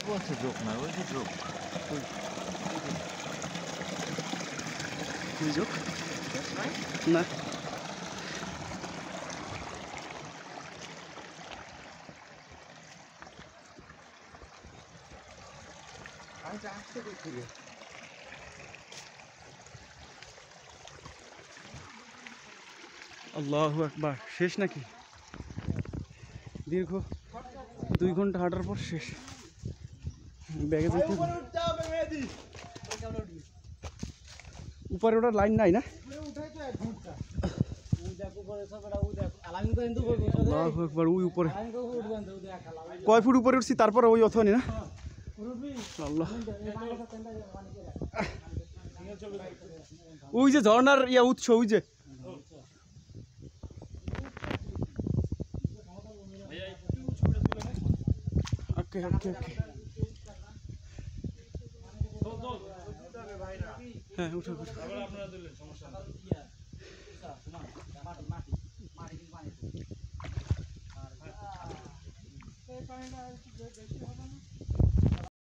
বলছে যোগ না, ওই যে যোগ, ওই যোগ না। আল্লাহু আকবার। শেষ নাকি? দীর্ঘ 2 ঘন্টা হাঁটার পর শেষ। ব্যাগে যেতে উপরে ওটার লাইন নাই না? আল্লাহু আকবার। ওই উপরে কয় ফুট উপরে উঠছি তারপরে ওই অথনি না? আল্লাহ। ওই যে ঝর্ণার উৎস, ওই যে ওকে ওকে ওকে। হ্যাঁ উঠো উঠো।